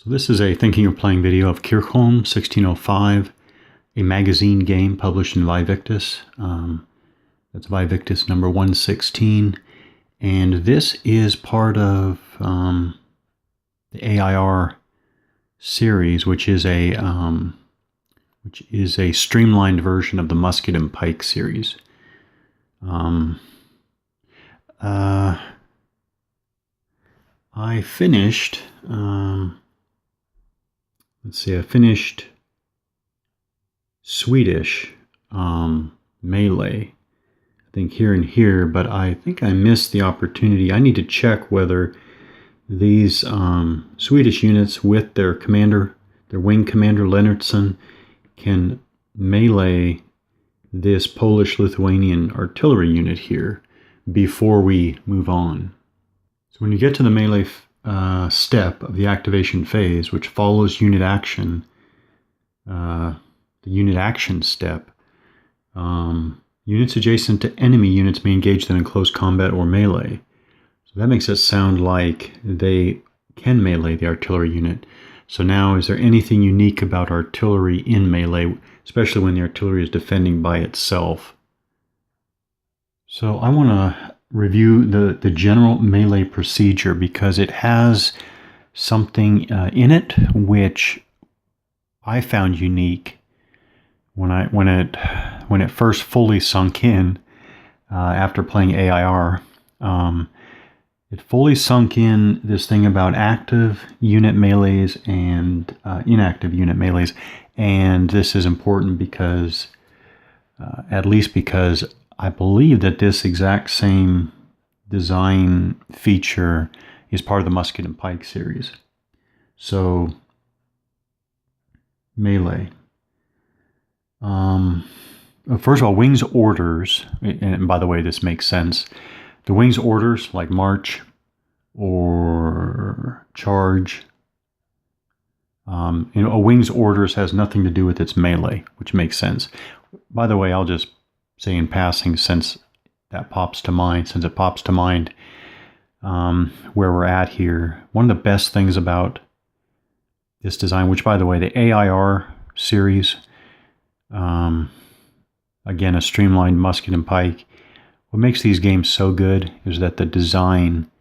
So this is a thinking of playing video of Kircholm 1605, a magazine game published in Vivictus. That's Vivictus number 116. And this is part of the AIR series, which is a streamlined version of the Musket and Pike series. I finished, I finished Swedish melee, I think here and here, but I think I missed the opportunity. I need to check whether these Swedish units with their commander, their wing commander Lennartson, can melee this Polish-Lithuanian artillery unit here before we move on. So when you get to the melee step of the activation phase, which follows unit action, the unit action step, units adjacent to enemy units may engage them in close combat or melee. So that makes it sound like they can melee the artillery unit. So now, is there anything unique about artillery in melee, especially when the artillery is defending by itself? So I want to review the general melee procedure because it has something in it which I found unique when it first fully sunk in after playing AIR. It fully sunk in this thing about active unit melees and inactive unit melees, and this is important because, at least because I believe that this exact same design feature is part of the Musket and Pike series. So, melee. First of all, wings orders, and by the way, this makes sense. The wings orders, like march or charge, a wings orders has nothing to do with its melee, which makes sense. By the way, I'll just say in passing, since it pops to mind, where we're at here, one of the best things about this design, which by the way, the AIR series, again, a streamlined Musket and Pike, what makes these games so good is that the design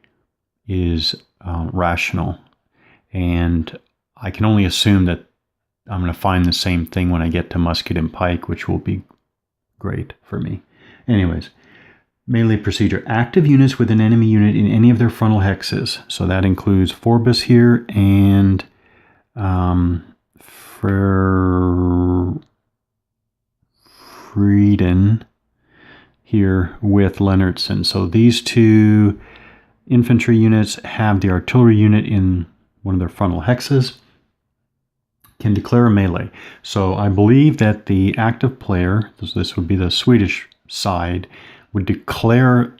is rational. And I can only assume that I'm going to find the same thing when I get to Musket and Pike, which will be great for me. Anyways, melee procedure. Active units with an enemy unit in any of their frontal hexes. So that includes Forbus here and Frieden here with Lennartson. So these two infantry units have the artillery unit in one of their frontal hexes, can declare a melee. So I believe that the active player, this would be the Swedish side, would declare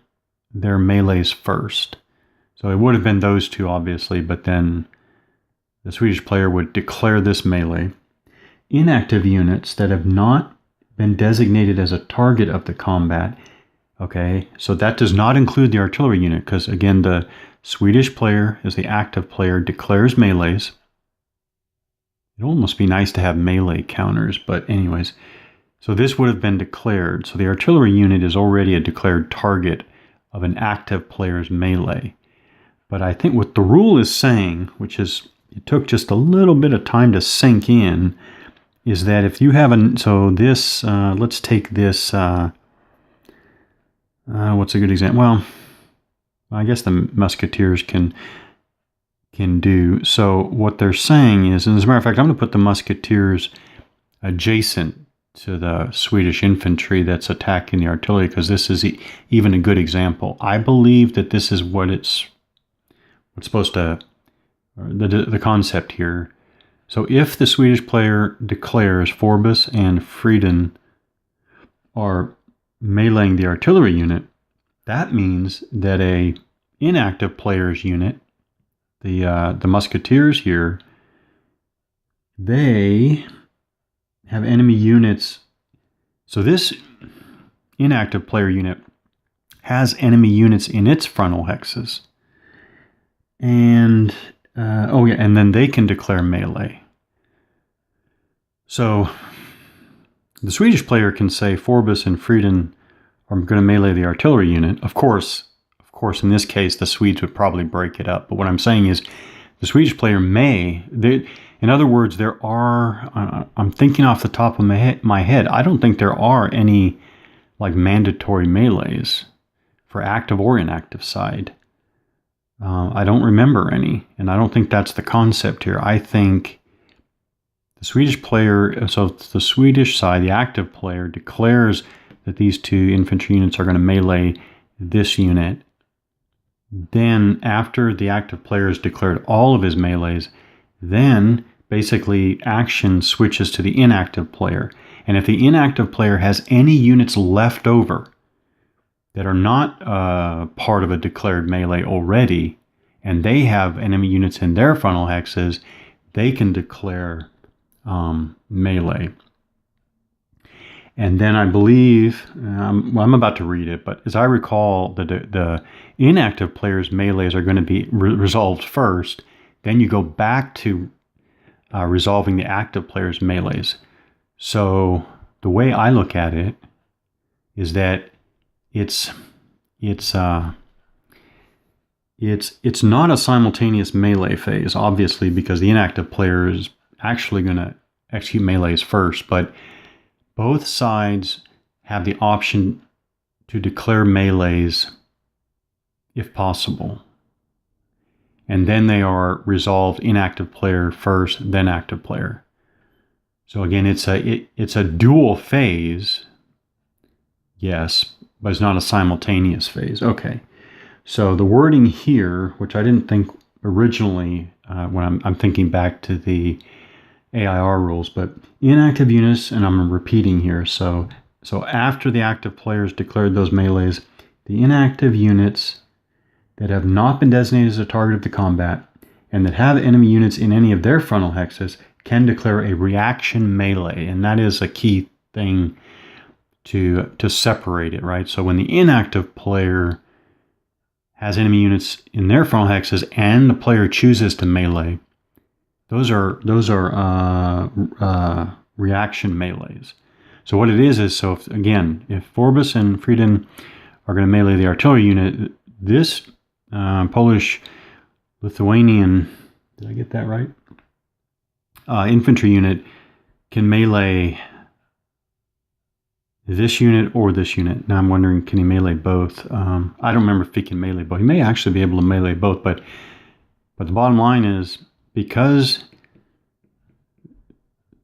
their melees first. So it would have been those two, obviously, but then the Swedish player would declare this melee. Inactive units that have not been designated as a target of the combat, okay, so that does not include the artillery unit, because again, the Swedish player, as the active player, declares melees. It would almost be nice to have melee counters, but anyways, so this would have been declared. So the artillery unit is already a declared target of an active player's melee. But I think what the rule is saying, which is, it took just a little bit of time to sink in, is that if you have let's take this, what's a good example? Well, I guess the Musketeers can do. So what they're saying is, and as a matter of fact, I'm going to put the Musketeers adjacent to the Swedish infantry that's attacking the artillery, because this is even a good example. I believe that this is what's supposed to, the concept here. So if the Swedish player declares Forbus and Frieden are meleeing the artillery unit, that means that a inactive player's unit, the Musketeers here, they have enemy units. So this inactive player unit has enemy units in its frontal hexes. And oh yeah, and then they can declare melee. So the Swedish player can say Forbes and Frieden are going to melee the artillery unit. Of course, in this case, the Swedes would probably break it up. But what I'm saying is the Swedish player may. In other words, there are, I'm thinking off the top of my head, I don't think there are any like mandatory melees for active or inactive side. I don't remember any, and I don't think that's the concept here. I think the Swedish player, so the Swedish side, the active player, declares that these two infantry units are going to melee this unit. Then, after the active player has declared all of his melees, then basically action switches to the inactive player. And if the inactive player has any units left over that are not part of a declared melee already, and they have enemy units in their frontal hexes, they can declare melee. And then I believe, I'm about to read it, but as I recall, the inactive player's melees are going to be resolved first. Then you go back to resolving the active player's melees. So the way I look at it is that it's not a simultaneous melee phase, obviously, because the inactive player is actually going to execute melees first, but both sides have the option to declare melees if possible. And then they are resolved inactive player first, then active player. So again, it's a dual phase, yes, but it's not a simultaneous phase. Okay. So the wording here, which I didn't think originally when I'm thinking back to the AIR rules, but inactive units, and I'm repeating here, so after the active players declared those melees, the inactive units that have not been designated as a target of the combat and that have enemy units in any of their frontal hexes can declare a reaction melee, and that is a key thing to separate it, right? So when the inactive player has enemy units in their frontal hexes and the player chooses to melee, those are reaction melees. So what it is so if Forbes and Frieden are going to melee the artillery unit, this Polish-Lithuanian, did I get that right? Infantry unit can melee this unit or this unit. Now I'm wondering, can he melee both? I don't remember if he can melee both. He may actually be able to melee both, but the bottom line is, because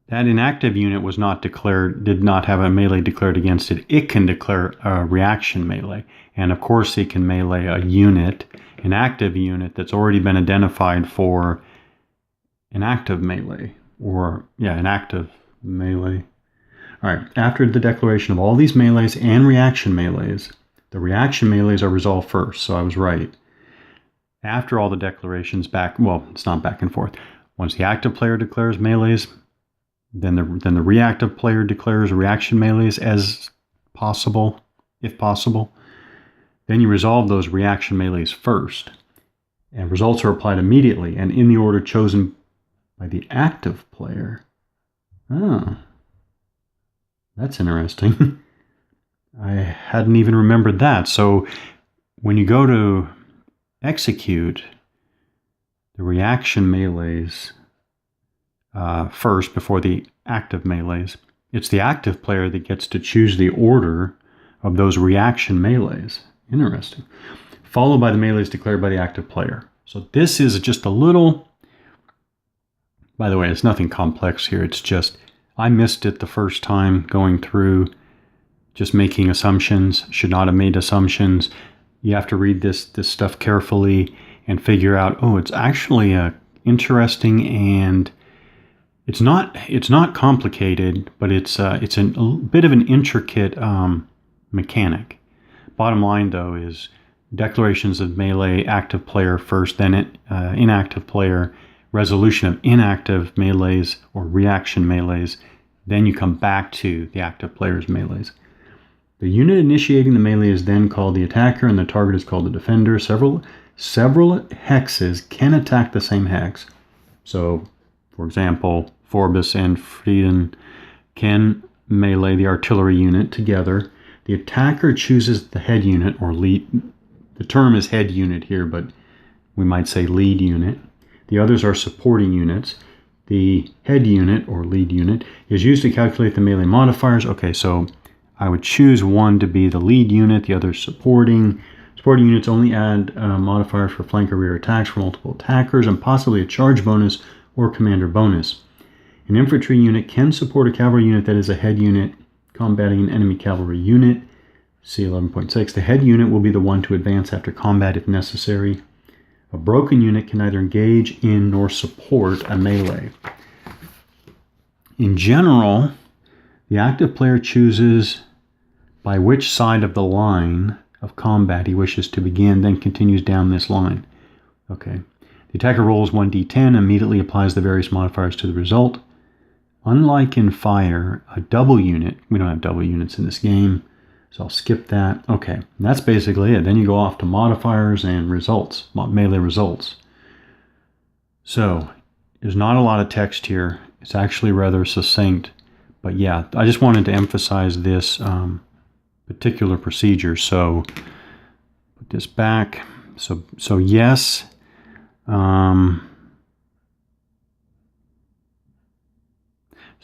that inactive unit was not declared, did not have a melee declared against it, it can declare a reaction melee. And of course it can melee a unit, an active unit that's already been identified for an active melee, an active melee. All right, after the declaration of all these melees and reaction melees, the reaction melees are resolved first, so I was right. After all the declarations it's not back and forth. Once the active player declares melees, then the reactive player declares reaction melees as possible, if possible. Then you resolve those reaction melees first, and results are applied immediately and in the order chosen by the active player. Oh, that's interesting. I hadn't even remembered that. So when you go to execute the reaction melees first before the active melees, it's the active player that gets to choose the order of those reaction melees. Interesting. Followed by the melees declared by the active player. So this is just a little, by the way, it's nothing complex here. It's just, I missed it the first time going through, just making assumptions. Should not have made assumptions. You have to read this stuff carefully and figure out, it's actually interesting, and it's not complicated, but it's a bit of an intricate mechanic. Bottom line, though, is declarations of melee, active player first, then inactive player, resolution of inactive melees or reaction melees, then you come back to the active player's melees. The unit initiating the melee is then called the attacker, and the target is called the defender. Several several hexes can attack the same hex. So, for example, Forbus and Frieden can melee the artillery unit together. The attacker chooses the head unit or lead. The term is head unit here, but we might say lead unit. The others are supporting units. The head unit or lead unit is used to calculate the melee modifiers. Okay, so I would choose one to be the lead unit, the other supporting. Supporting units only add modifiers for flank or rear attacks for multiple attackers and possibly a charge bonus or commander bonus. An infantry unit can support a cavalry unit that is a head unit combating an enemy cavalry unit. See 11.6. The head unit will be the one to advance after combat if necessary. A broken unit can neither engage in nor support a melee. In general, the active player chooses by which side of the line of combat he wishes to begin, then continues down this line. Okay. The attacker rolls 1d10 and immediately applies the various modifiers to the result. Unlike in fire, a double unit, we don't have double units in this game, so I'll skip that. Okay, that's basically it. Then you go off to modifiers and results, melee results. So, there's not a lot of text here. It's actually rather succinct. But yeah, I just wanted to emphasize this particular procedure. So, put this back. So yes. So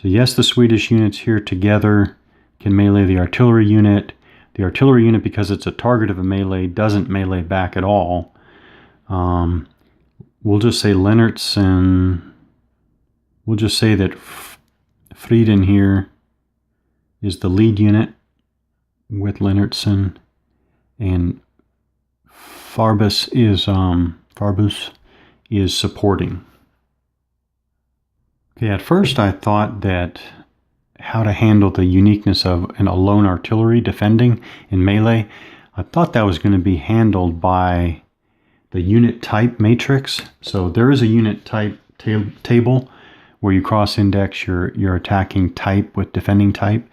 yes, the Swedish units here together can melee the artillery unit. The artillery unit, because it's a target of a melee, doesn't melee back at all. We'll just say Lennartson. We'll just say that Frieden here is the lead unit with Lennartson, and Farbus is supporting. Okay, at first I thought that how to handle the uniqueness of a lone artillery defending in melee, I thought that was going to be handled by the unit type matrix. So there is a unit type table where you cross-index your attacking type with defending type.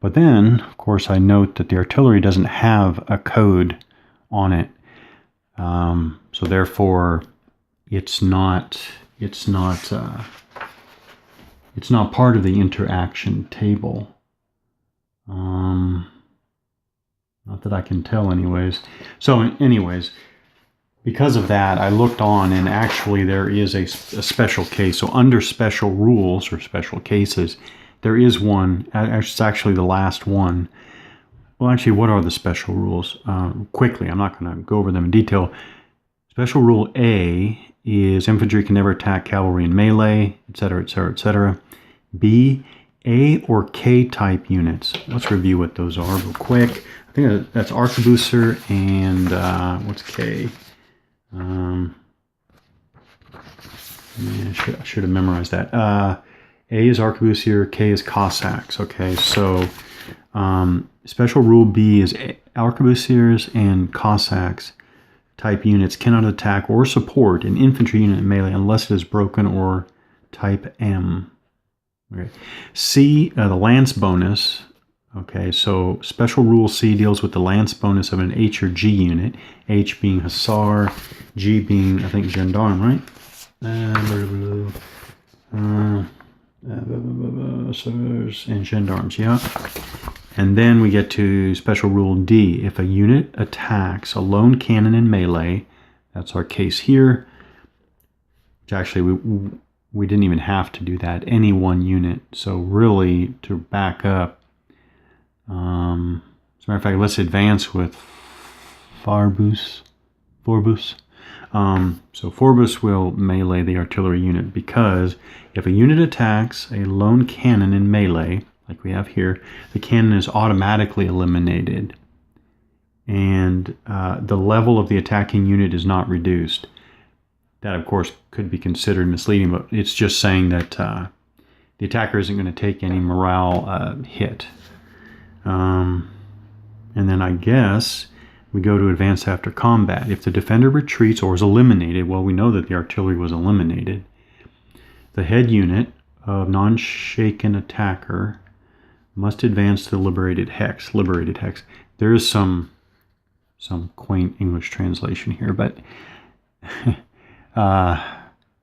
But then, of course, I note that the artillery doesn't have a code on it. So therefore, it's not part of the interaction table. Not that I can tell anyways. So anyways, because of that, I looked on and actually there is a special case. So under special rules or special cases, there is one. It's actually the last one. Well, actually, what are the special rules? Quickly, I'm not going to go over them in detail. Special rule A is infantry can never attack cavalry in melee, etc., etc., etc. B, A or K type units. Let's review what those are real quick. I think that's Arquebusier and what's K? I should have memorized that. A is Arquebusier, K is Cossacks. Okay, so special rule B is Arquebusiers and Cossacks type units cannot attack or support an infantry unit in melee unless it is broken or type M. Okay. C, the lance bonus. Okay, so special rule C deals with the lance bonus of an H or G unit. H being Hussar, G being, I think, Gendarme, right? And Gendarmes, yeah. And then we get to special rule D. If a unit attacks a lone cannon in melee, that's our case here. Which actually, we didn't even have to do that. Any one unit. So really, to back up, as a matter of fact, let's advance with Forbus. So Forbus will melee the artillery unit because if a unit attacks a lone cannon in melee, like we have here, the cannon is automatically eliminated and the level of the attacking unit is not reduced. That, of course, could be considered misleading, but it's just saying that the attacker isn't going to take any morale hit. And then I guess we go to advance after combat. If the defender retreats or is eliminated, well, we know that the artillery was eliminated. The head unit of non-shaken attacker must advance to the liberated hex. Liberated hex. There is some quaint English translation here, but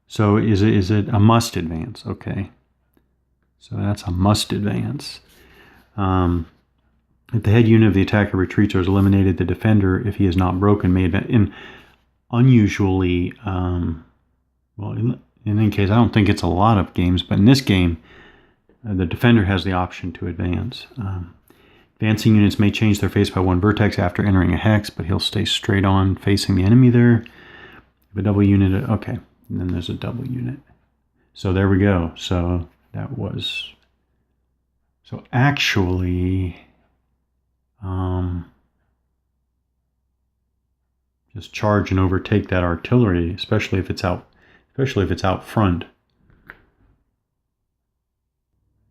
So is it a must advance? Okay. So that's a must advance. If the head unit of the attacker retreats or is eliminated, the defender, if he is not broken, may advance. And unusually, well, in any case, I don't think it's a lot of games, but in this game, the defender has the option to advance. Advancing units may change their face by one vertex after entering a hex, but he'll stay straight on facing the enemy there. If a double unit, okay, and then there's a double unit. So there we go. So that was, so actually, just charge and overtake that artillery, especially if it's out front.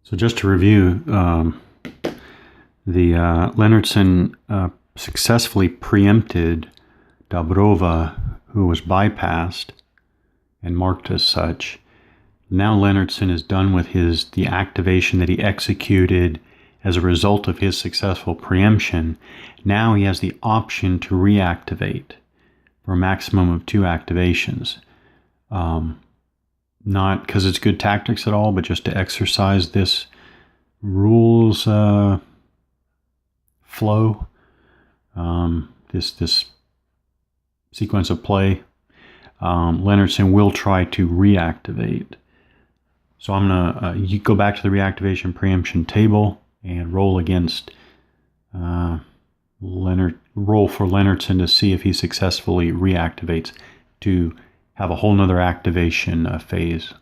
So just to review, the Leonardson successfully preempted Dobrova, who was bypassed and marked as such. Now Leonardson is done with the activation that he executed as a result of his successful preemption. Now he has the option to reactivate for a maximum of 2 activations. Not because it's good tactics at all, but just to exercise this rules flow, this sequence of play. Leonardson will try to reactivate. So I'm gonna you go back to the reactivation preemption table and roll against roll for Leonardson to see if he successfully reactivates to have a whole nother activation phase.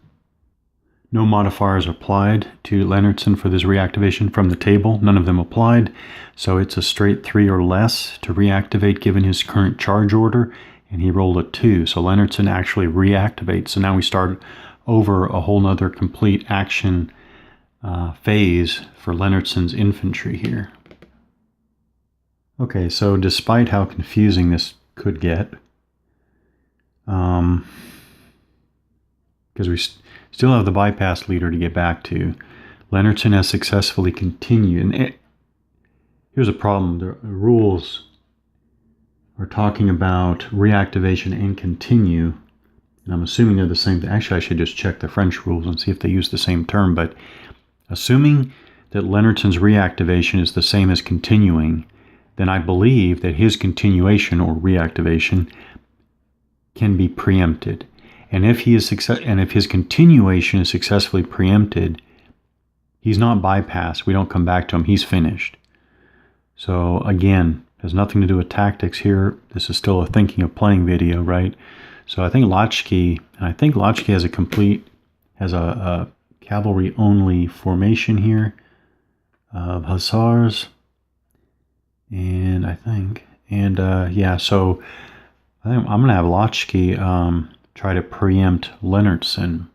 No modifiers applied to Leonardson for this reactivation from the table. None of them applied. So it's a straight 3 or less to reactivate given his current charge order. And he rolled a 2. So Leonardson actually reactivates. So now we start over a whole nother complete action phase for Leonardson's infantry here. Okay, so despite how confusing this could get, because we still have the bypass leader to get back to, Leonardson has successfully continued. And here's a problem. The rules are talking about reactivation and continue. And I'm assuming they're the same thing. Actually, I should just check the French rules and see if they use the same term. But assuming that Leonardson's reactivation is the same as continuing, then I believe that his continuation or reactivation can be preempted. And if his continuation is successfully preempted, he's not bypassed. We don't come back to him. He's finished. So again, has nothing to do with tactics here. This is still a thinking of playing video, right? So I think Lotchkey has a cavalry only formation here of hussars. Yeah, so I think I'm going to have Lotchkey try to preempt Leonardson.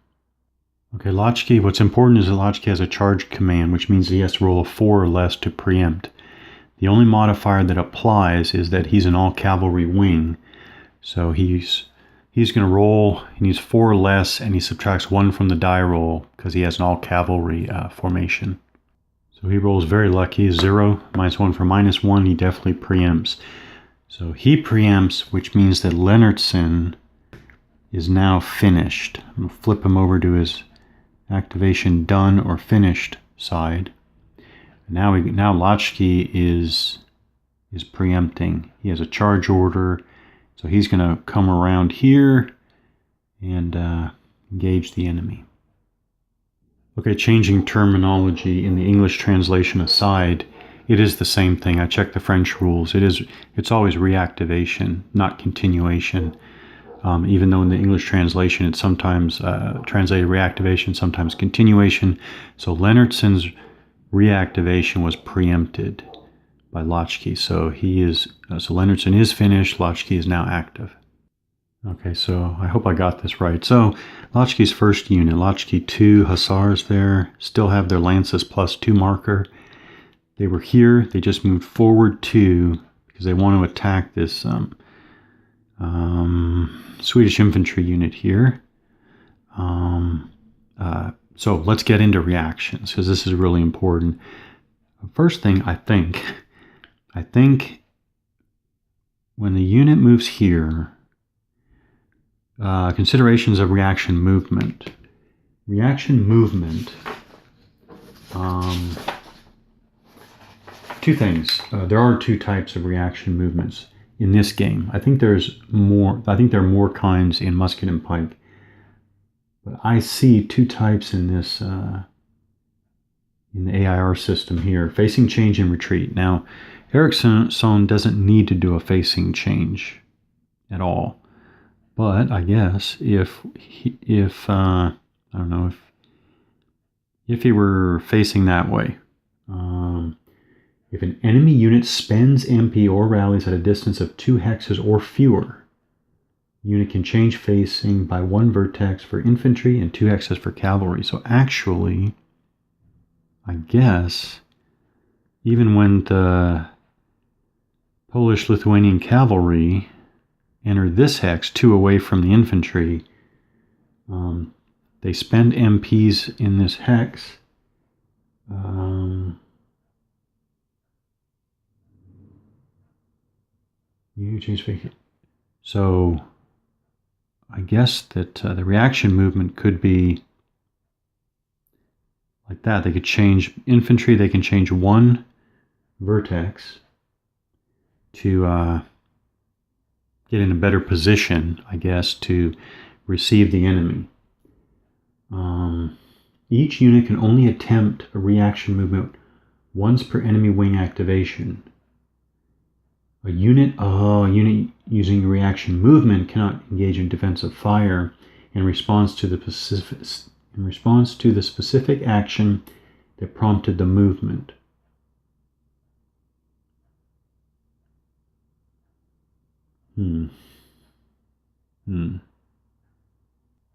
Okay, Lotchkey, what's important is that Lotchkey has a charge command, which means he has to roll a 4 or less to preempt. The only modifier that applies is that he's an all-cavalry wing. So he's going to roll, he needs 4 or less, and he subtracts 1 from the die roll because he has an all-cavalry formation. So he rolls very lucky, 0, -1 for -1, he definitely preempts. So he preempts, which means that Leonardson is now finished. I'm going to flip him over to his activation done or finished side. Now Lotchkey is preempting. He has a charge order, so he's going to come around here and engage the enemy. Okay, changing terminology in the English translation aside, it is the same thing. I checked the French rules. It's always reactivation, not continuation. Even though in the English translation it's sometimes translated reactivation, sometimes continuation. So Leonardson's reactivation was preempted by Lotchkey. So so Leonardson is finished. Lotchkey is now active. Okay, so I hope I got this right. So Lotchkey's first unit, Lotchkey 2 hussars there, still have their lances +2 marker. They were here. They just moved forward 2 because they want to attack this Swedish infantry unit here. So let's get into reactions because this is really important. First thing, I think when the unit moves here, Considerations of reaction movement. Reaction movement. Two things. There are two types of reaction movements in this game. I think there's more. I think there are more kinds in Musket and Pike, but I see two types in this in the AIR system here: facing change and retreat. Now, Ericsson doesn't need to do a facing change at all, but I guess if I don't know if he were facing that way. If an enemy unit spends MP or rallies at a distance of 2 hexes or fewer, the unit can change facing by 1 vertex for infantry and 2 hexes for cavalry. So actually, I guess, even when the Polish-Lithuanian cavalry enter this hex 2 away from the infantry, they spend MPs in this hex. So I guess that the reaction movement could be like that. They could change infantry. They can change 1 vertex to get in a better position, I guess, to receive the enemy. Each unit can only attempt a reaction movement once per enemy wing activation. A unit using reaction movement cannot engage in defensive fire in response to the specific action that prompted the movement.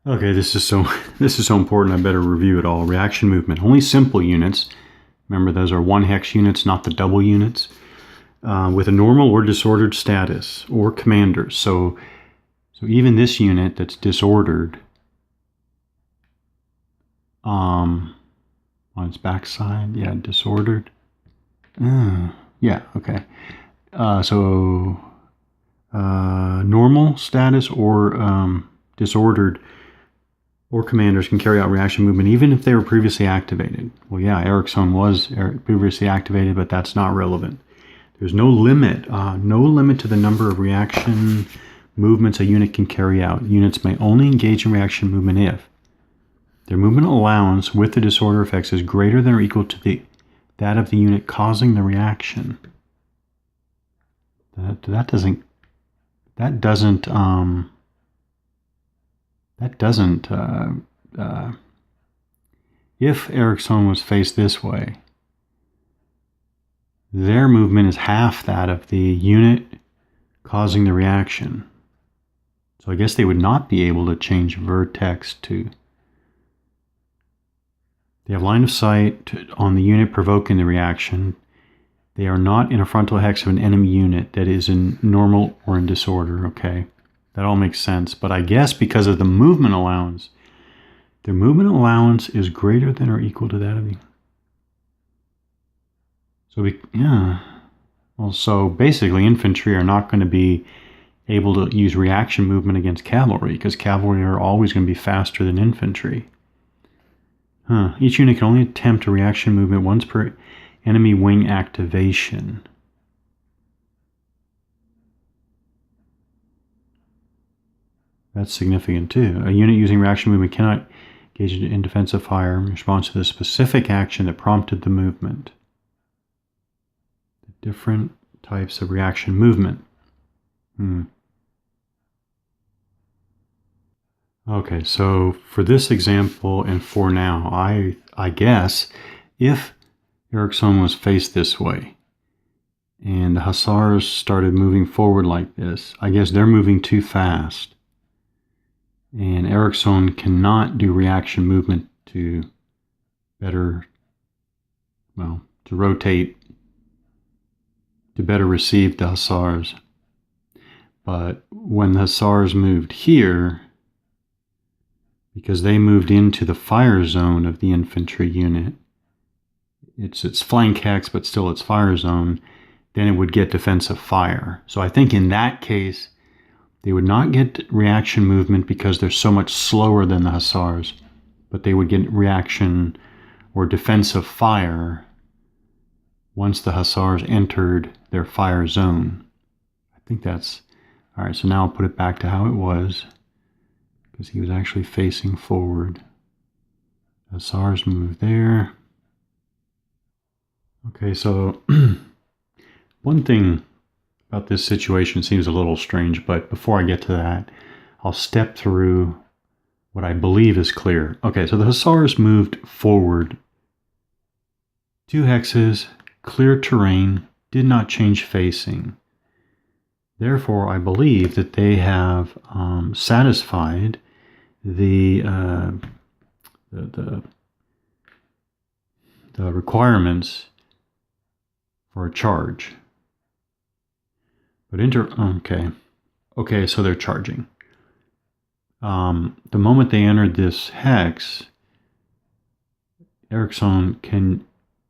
Okay, this is so important. I better review it all. Reaction movement. Only simple units. Remember, those are 1 hex units, not the double units. With a normal or disordered status, or commanders. So even this unit that's disordered, on its backside, yeah, disordered. Yeah, okay. Normal status or disordered or commanders can carry out reaction movement even if they were previously activated. Well, yeah, Ericsson was previously activated, but that's not relevant. There's no limit to the number of reaction movements a unit can carry out. Units may only engage in reaction movement if their movement allowance with the disorder effects is greater than or equal to that of the unit causing the reaction. If Ericsson was faced this way, their movement is half that of the unit causing the reaction. So I guess they would not be able to change vertex to... They have line of sight on the unit provoking the reaction. They are not in a frontal hex of an enemy unit that is in normal or in disorder. Okay, that all makes sense. But I guess because of the movement allowance, their movement allowance is greater than or equal to that of the... So basically infantry are not going to be able to use reaction movement against cavalry because cavalry are always going to be faster than infantry. Each unit can only attempt a reaction movement once per enemy wing activation. That's significant too. A unit using reaction movement cannot engage in defensive fire in response to the specific action that prompted the movement. Different types of reaction movement. Okay, so for this example and for now, I guess if Ericsson was faced this way and the Hussars started moving forward like this, I guess they're moving too fast. And Ericsson cannot do reaction movement to rotate to better receive the Hussars. But when the Hussars moved here, because they moved into the fire zone of the infantry unit, it's flank hex, but still it's fire zone, then it would get defensive fire. So I think in that case, They would not get reaction movement because they're so much slower than the Hussars, but they would get reaction or defensive fire once the Hussars entered their fire zone. I think that's... All right, so now I'll put it back to how it was, because he was actually facing forward. Hussars move there. Okay, so one thing about this situation seems a little strange, but before I get to that, I'll step through what I believe is clear. Okay, so the Hussars moved forward 2 hexes, clear terrain, did not change facing. Therefore, I believe that they have satisfied the requirements for a charge. But okay, so they're charging. The moment they entered this hex, Kircholm can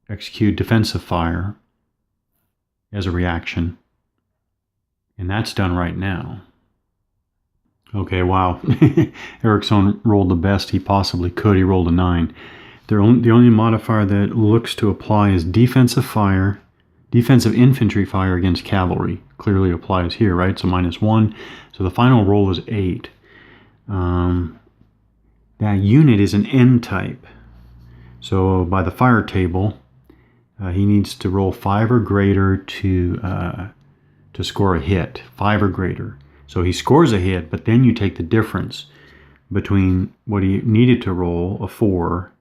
execute defensive fire as a reaction, and that's done right now. Okay, wow. Kircholm rolled the best he possibly could. He rolled a 9. The only modifier that looks to apply is defensive fire. Defensive infantry fire against cavalry clearly applies here, right? So -1. So the final roll is 8. That unit is an N type. So by the fire table, he needs to roll 5 or greater to score a hit. 5 or greater. So he scores a hit, but then you take the difference between what he needed to roll, a 4,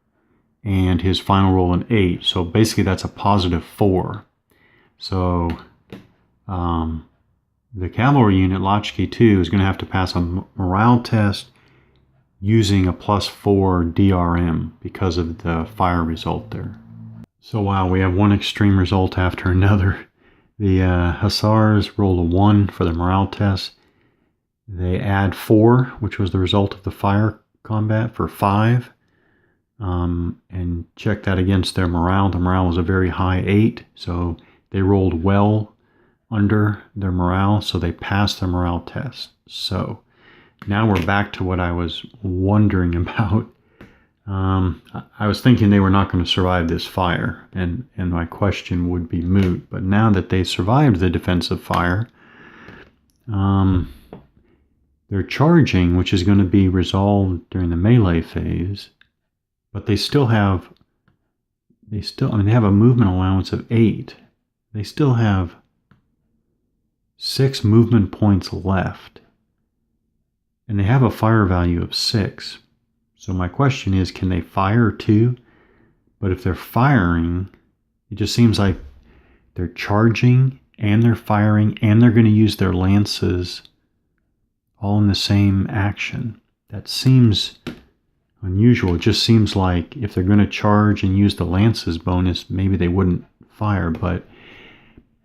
and his final roll, an 8. So basically that's a +4. So the cavalry unit, Lachki 2, is going to have to pass a morale test using a +4 DRM because of the fire result there. So wow, we have one extreme result after another. The Hussars roll a 1 for the morale test. They add 4, which was the result of the fire combat, for 5. And check that against their morale. The morale was a very high 8, so they rolled well under their morale, so they passed their morale test. So now we're back to what I was wondering about. I was thinking they were not going to survive this fire, and my question would be moot. But now that they survived the defensive fire, they're charging, which is going to be resolved during the melee phase. But they have a movement allowance of 8. They still have 6 movement points left. And they have a fire value of 6. So my question is, can they fire too? But if they're firing, it just seems like they're charging and they're firing and they're going to use their lances all in the same action. That seems unusual. It just seems like if they're going to charge and use the lances bonus, maybe they wouldn't fire. But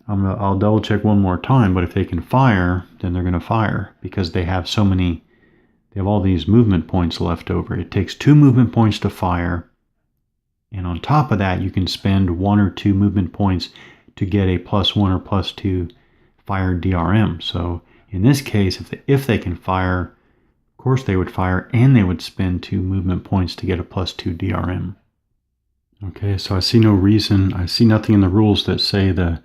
I'll double check one more time. But if they can fire, then they're going to fire because they have so many. They have all these movement points left over. It takes 2 movement points to fire. And on top of that, you can spend 1 or 2 movement points to get a +1 or +2 fire DRM. So in this case, if they can fire, of course they would fire, and they would spend 2 movement points to get a +2 DRM. Okay, so I see nothing in the rules that say the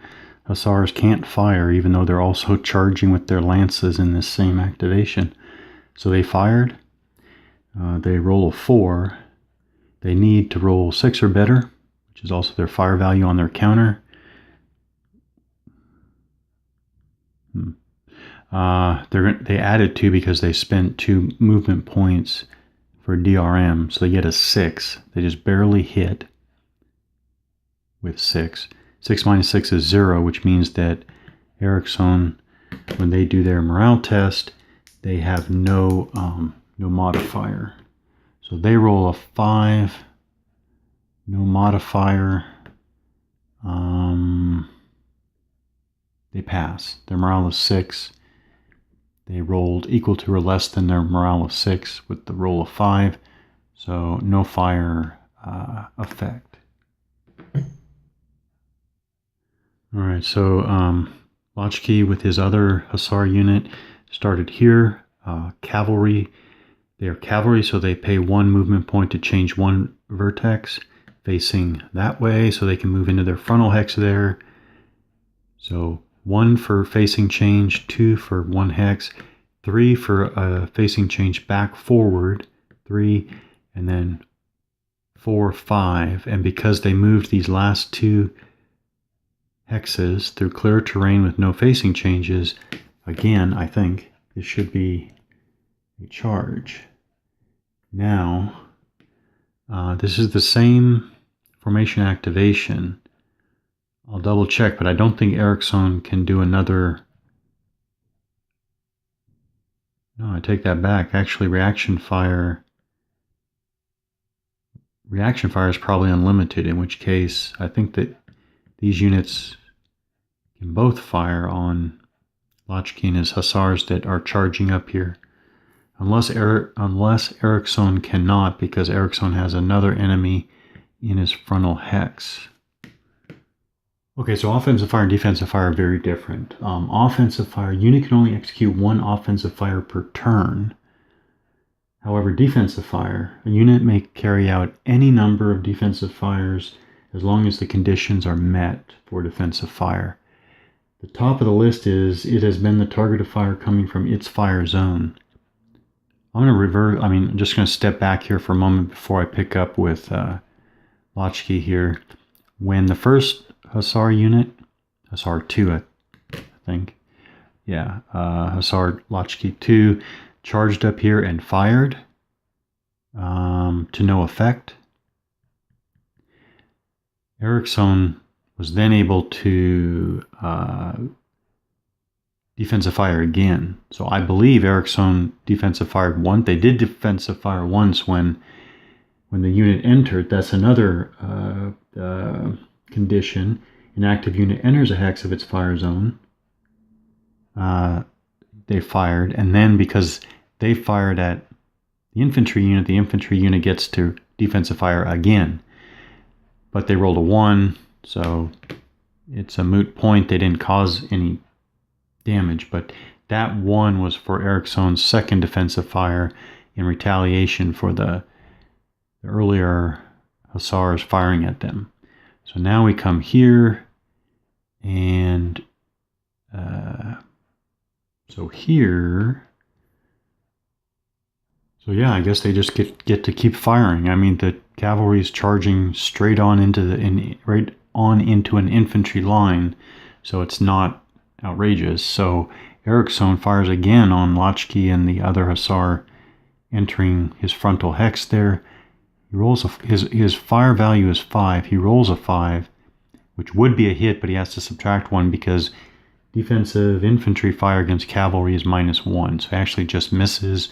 Hussars can't fire, even though they're also charging with their lances in this same activation. So they fired. They roll a 4. They need to roll 6 or better, which is also their fire value on their counter. They added 2 because they spent 2 movement points for DRM, so they get a 6. They just barely hit with 6. 6 minus 6 is 0, which means that Kircholm, when they do their morale test, they have no modifier. So they roll a 5, no modifier. They pass. Their morale is 6. They rolled equal to or less than their morale of 6 with the roll of 5. So no fire effect. All right, so Lachki with his other Hussar unit started here. Cavalry, they are cavalry, so they pay 1 movement point to change 1 vertex facing that way, so they can move into their frontal hex there. So 1 for facing change, 2 for 1 hex, 3 for facing change back forward, 3, and then 4, 5. And because they moved these last 2 hexes through clear terrain with no facing changes, again, I think this should be a charge. Now, this is the same formation activation. I'll double check, but I don't think Ericsson can do another. No, I take that back. Actually, reaction fire is probably unlimited, in which case I think that these units can both fire on Lachki and his hussars that are charging up here. Unless Ericsson cannot, because Ericsson has another enemy in his frontal hex. Okay, so offensive fire and defensive fire are very different. Offensive fire, unit can only execute 1 offensive fire per turn. However, defensive fire, a unit may carry out any number of defensive fires as long as the conditions are met for defensive fire. The top of the list is, it has been the target of fire coming from its fire zone. I'm just going to step back here for a moment before I pick up with Lachki here. When the first Hussar unit, Hussar 2, I think, yeah, Hussar Lachki 2, charged up here and fired to no effect. Ericsson was then able to defensive fire again. So I believe Ericsson defensive fired once. They did defensive fire once when the unit entered. That's another condition. An active unit enters a hex of its fire zone. They fired, and then because they fired at the infantry unit gets to defensive fire again. But they rolled a 1, so it's a moot point. They didn't cause any damage, but that 1 was for Ericsson's second defensive fire in retaliation for the earlier Hussars firing at them. So now we come here, and so yeah, I guess they just get to keep firing. I mean, the cavalry is charging straight on into an infantry line, so it's not outrageous. So Ericsson fires again on Lachki and the other Hussar entering his frontal hex there. He rolls his fire value is 5. He rolls a 5, which would be a hit, but he has to subtract 1 because defensive infantry fire against cavalry is -1. So he actually just misses.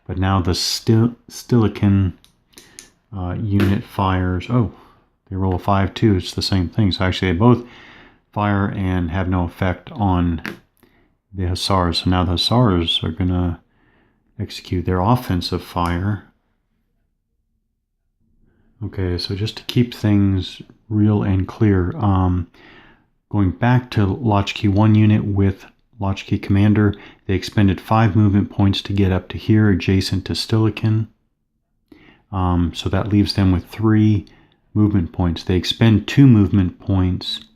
But now the Stilikin unit fires. Oh, they roll a 5 too. It's the same thing. So actually they both fire and have no effect on the Hussars. So now the Hussars are going to execute their offensive fire. Okay, so just to keep things real and clear, going back to Lachki 1 unit with Lachki Commander, they expended 5 movement points to get up to here, adjacent to Stilikin. So that leaves them with 3 movement points. They expend 2 movement points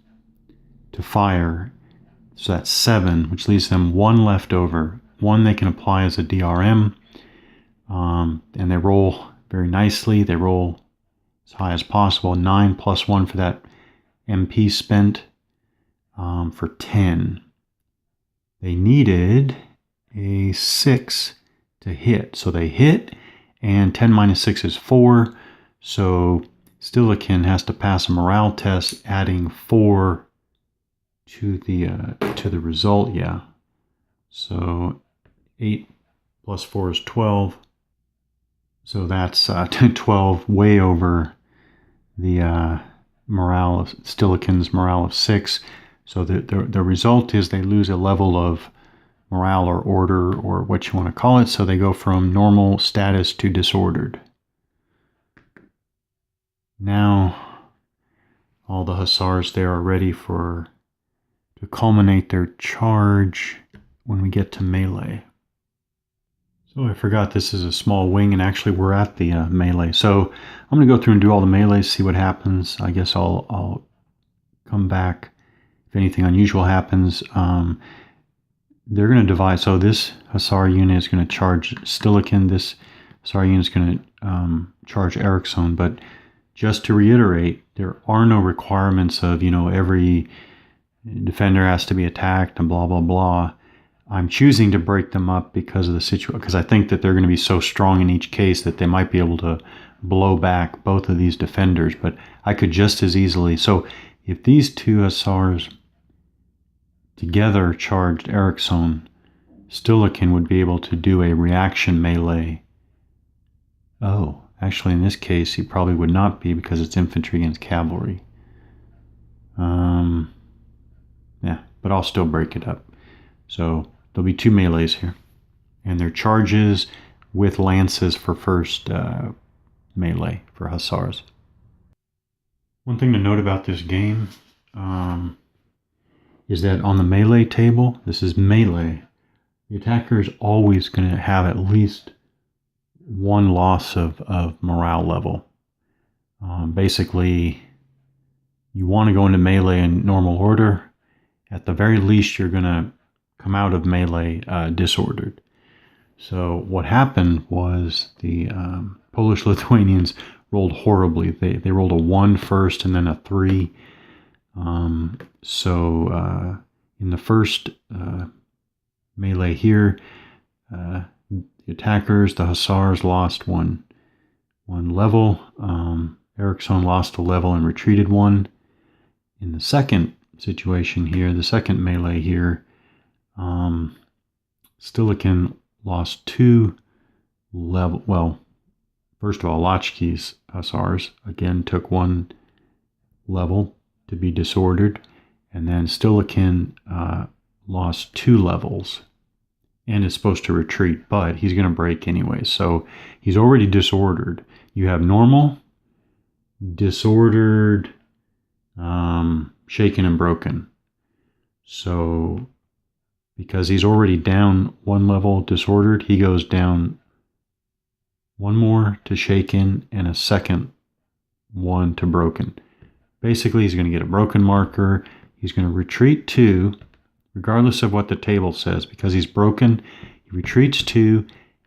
to fire, so that's 7, which leaves them 1 left over. 1 they can apply as a DRM, and they roll very nicely. They roll as high as possible. 9 plus 1 for that MP spent for 10. They needed a 6 to hit. So they hit, and 10 minus 6 is 4. So Stilikin has to pass a morale test, adding 4 to the result. Yeah. So 8 plus 4 is 12. So that's 12, way over the morale of Stilikin's morale of 6. So the result is they lose a level of morale or order, or what you want to call it. So they go from normal status to disordered. Now all the Hussars there are ready to culminate their charge when we get to melee. So I forgot this is a small wing, and actually we're at the melee. So I'm going to go through and do all the melees, see what happens. I guess I'll come back if anything unusual happens. They're going to divide. So this Hussar unit is going to charge Stilikin. This Hussar unit is going to charge Ericsson. But just to reiterate, there are no requirements of, every defender has to be attacked and blah, blah, blah. I'm choosing to break them up because of the situation, because I think that they're going to be so strong in each case that they might be able to blow back both of these defenders. But I could just as easily. So if these two Hussars together charged Ericsson, Stilikin would be able to do a reaction melee. Oh, actually in this case he probably would not be because it's infantry against cavalry. Yeah, but I'll still break it up. So there'll be two melees here, and they're charges with lances for first melee for Hussars. One thing to note about this game is that on the melee table, this is melee, the attacker is always going to have at least one loss of morale level. Basically, you want to go into melee in normal order. At the very least, you're going to come out of melee disordered. So what happened was the Polish-Lithuanians rolled horribly. They rolled a 1 first and then a 3. So in the first melee here, the attackers, the Hussars, lost one level. Ericsson lost a level and retreated 1. In the second situation here, the second melee here, Stilikin lost 2 level. Well, first of all, Lachki's Hussars again took 1 level to be disordered, and then Stilikin lost 2 levels and is supposed to retreat, but he's going to break anyway. So he's already disordered. You have normal, disordered, shaken, and broken. So because he's already down 1 level disordered, he goes down 1 more to shaken and a second 1 to broken. Basically, he's going to get a broken marker. He's going to retreat 2, regardless of what the table says. Because he's broken, he retreats 2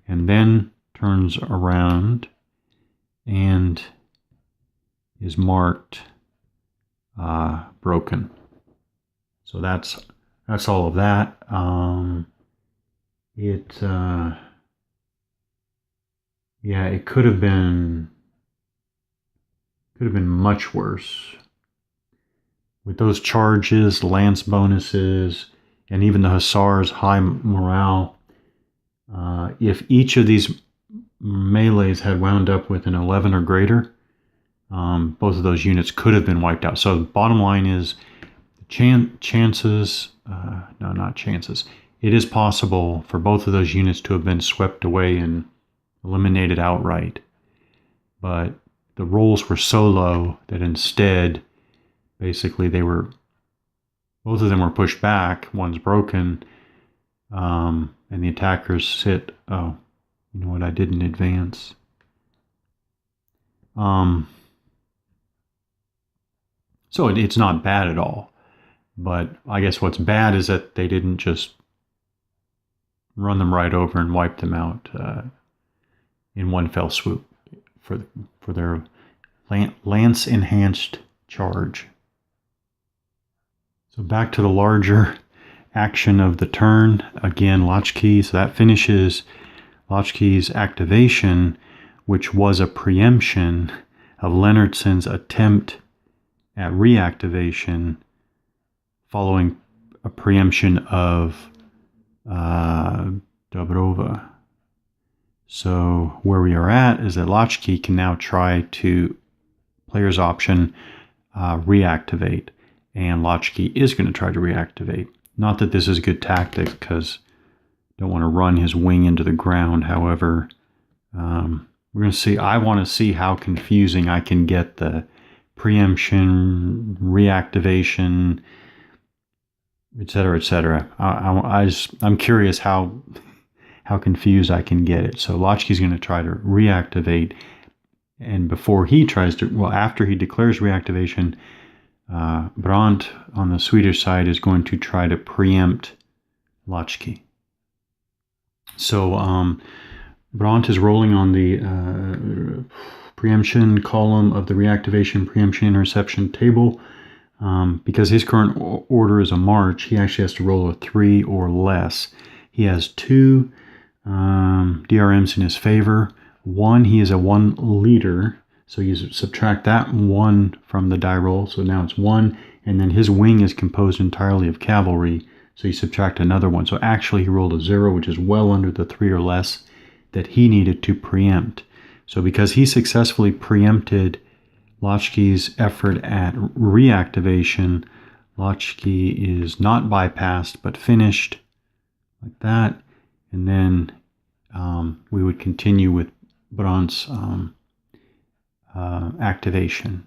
and then turns around and is marked broken. So that's all of that. It could have been much worse. With those charges, lance bonuses, and even the Hussars' high morale, if each of these melees had wound up with an 11 or greater, both of those units could have been wiped out. So the bottom line is chances, no, not chances. It is possible for both of those units to have been swept away and eliminated outright. But the rolls were so low that instead, basically, both of them were pushed back. One's broken, and the attackers sit. Oh, you know what? I didn't advance. So it's not bad at all. But I guess what's bad is that they didn't just run them right over and wipe them out in one fell swoop for their lance-enhanced charge. So back to the larger action of the turn. Again, Lachki. So that finishes Lachki's activation, which was a preemption of Lennartson's attempt at reactivation following a preemption of Dobrova. So where we are at is that Lachki can now try to, player's option, reactivate. And Lachki is going to try to reactivate. Not that this is good tactics, because I don't want to run his wing into the ground. However, we're going to see. I want to see how confusing I can get the preemption, reactivation, etc., etc. I'm curious how how confused I can get it. So Lotchke's going to try to reactivate, and before he tries to, well, after he declares reactivation, Brandt on the Swedish side is going to try to preempt Lotchke. So Brandt is rolling on the preemption column of the reactivation preemption interception table. Because his current order is a march, he actually has to roll a 3 or less. He has 2 DRMs in his favor. 1, he is a 1 leader, so you subtract that 1 from the die roll, so now it's 1, and then his wing is composed entirely of cavalry, so you subtract another 1. So actually he rolled a 0, which is well under the 3 or less that he needed to preempt. So because he successfully preempted Lotchke's effort at reactivation, Lotchke is not bypassed but finished like that, and then we would continue with Brandt's activation.